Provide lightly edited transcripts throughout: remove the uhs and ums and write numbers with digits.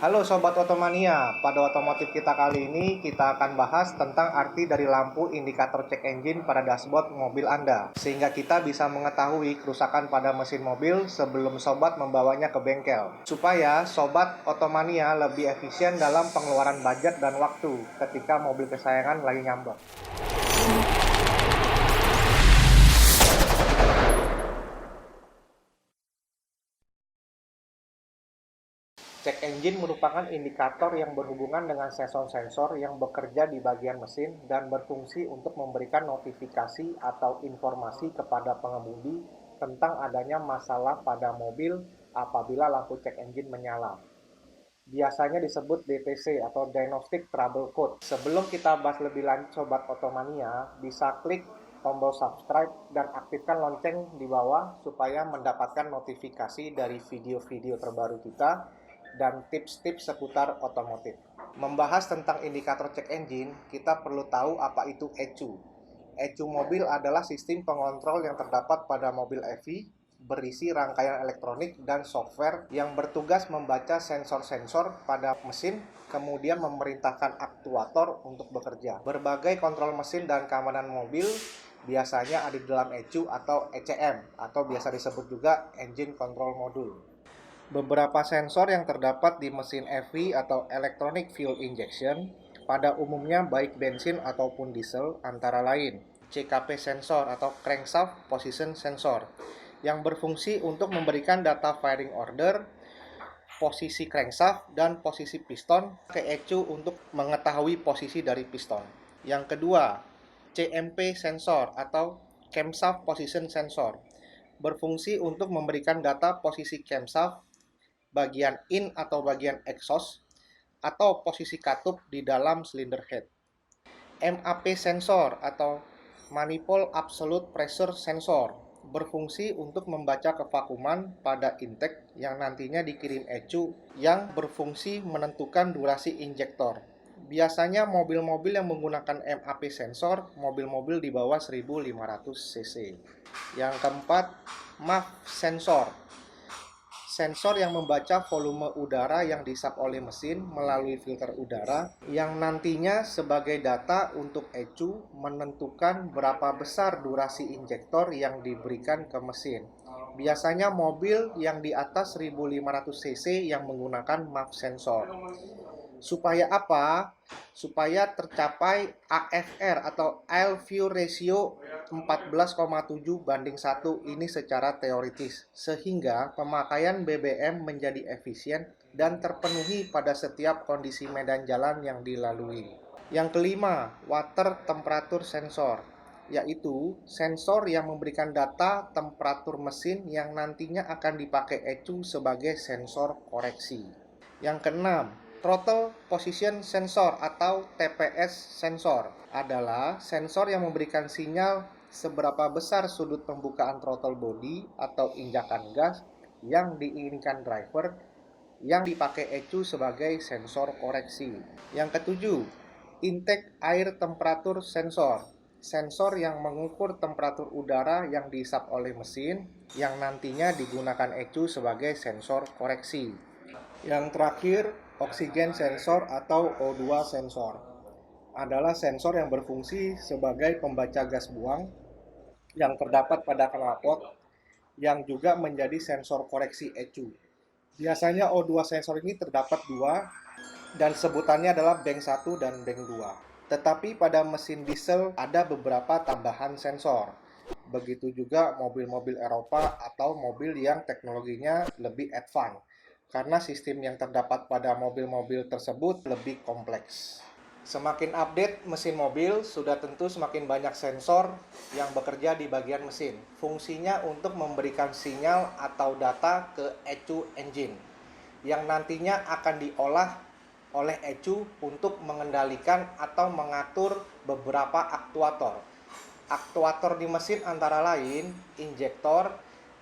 Halo Sobat Otomania, pada otomotif kita kali ini kita akan bahas tentang arti dari lampu indikator cek engine pada dashboard mobil Anda, sehingga kita bisa mengetahui kerusakan pada mesin mobil sebelum Sobat membawanya ke bengkel, supaya Sobat Otomania lebih efisien dalam pengeluaran budget dan waktu ketika mobil kesayangan lagi ngambek. Cek engine merupakan indikator yang berhubungan dengan sensor-sensor yang bekerja di bagian mesin dan berfungsi untuk memberikan notifikasi atau informasi kepada pengemudi tentang adanya masalah pada mobil apabila lampu cek engine menyala. Biasanya disebut DTC atau Diagnostic Trouble Code. Sebelum kita bahas lebih lanjut Sobat Otomania, bisa klik tombol subscribe dan aktifkan lonceng di bawah supaya mendapatkan notifikasi dari video-video terbaru kita dan tips-tips seputar otomotif. Membahas tentang indikator cek engine, kita perlu tahu apa itu ECU. ECU mobil adalah sistem pengontrol yang terdapat pada mobil EV berisi rangkaian elektronik dan software yang bertugas membaca sensor-sensor pada mesin, kemudian memerintahkan aktuator untuk bekerja. Berbagai kontrol mesin dan keamanan mobil biasanya ada di dalam ECU atau ECM, atau biasa disebut juga Engine Control Module. Beberapa sensor yang terdapat di mesin EV atau Electronic Fuel Injection pada umumnya baik bensin ataupun diesel antara lain CKP sensor atau Crankshaft Position Sensor yang berfungsi untuk memberikan data firing order, posisi crankshaft, dan posisi piston ke ECU untuk mengetahui posisi dari piston. Yang kedua, CMP sensor atau Camshaft Position Sensor berfungsi untuk memberikan data posisi camshaft, bagian in atau bagian exhaust, atau posisi katup di dalam cylinder head. MAP sensor atau Manifold Absolute Pressure Sensor berfungsi untuk membaca kevakuman pada intake yang nantinya dikirim ECU yang berfungsi menentukan durasi injektor. Biasanya mobil-mobil yang menggunakan MAP sensor, mobil-mobil di bawah 1500 cc. Yang keempat, MAF sensor. Sensor yang membaca volume udara yang dihisap oleh mesin melalui filter udara yang nantinya sebagai data untuk ECU menentukan berapa besar durasi injektor yang diberikan ke mesin. Biasanya mobil yang di atas 1500 cc yang menggunakan MAF sensor. Supaya apa? Supaya tercapai AFR atau Aisle Fuel Ratio 14,7:1 ini secara teoritis, sehingga pemakaian BBM menjadi efisien dan terpenuhi pada setiap kondisi medan jalan yang dilalui. Yang kelima, Water Temperature Sensor, yaitu sensor yang memberikan data temperatur mesin yang nantinya akan dipakai ECU sebagai sensor koreksi. Yang keenam, Throttle Position Sensor atau TPS Sensor adalah sensor yang memberikan sinyal seberapa besar sudut pembukaan throttle body atau injakan gas yang diinginkan driver yang dipakai ECU sebagai sensor koreksi. Yang ketujuh, Intake Air Temperature Sensor, sensor yang mengukur temperatur udara yang dihisap oleh mesin yang nantinya digunakan ECU sebagai sensor koreksi. Yang terakhir, Oxygen Sensor atau O2 Sensor adalah sensor yang berfungsi sebagai pembaca gas buang yang terdapat pada knalpot yang juga menjadi sensor koreksi ECU. Biasanya O2 sensor ini terdapat dua dan sebutannya adalah bank 1 dan bank 2. Tetapi pada mesin diesel ada beberapa tambahan sensor. Begitu juga mobil-mobil Eropa atau mobil yang teknologinya lebih advance, karena sistem yang terdapat pada mobil-mobil tersebut lebih kompleks. Semakin update mesin mobil, sudah tentu semakin banyak sensor yang bekerja di bagian mesin. Fungsinya untuk memberikan sinyal atau data ke ECU engine, yang nantinya akan diolah oleh ECU untuk mengendalikan atau mengatur beberapa aktuator. Aktuator di mesin antara lain injektor,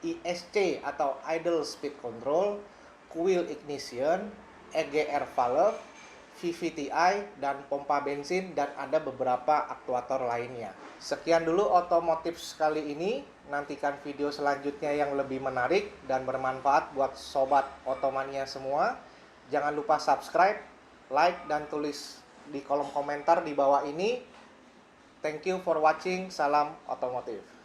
ISC atau Idle Speed Control, Coil Ignition, EGR Valve, VVTi, dan pompa bensin, dan ada beberapa aktuator lainnya. Sekian dulu otomotif kali ini. Nantikan video selanjutnya yang lebih menarik dan bermanfaat buat Sobat Otomania semua. Jangan lupa subscribe, like, dan tulis di kolom komentar di bawah ini. Thank you for watching. Salam otomotif.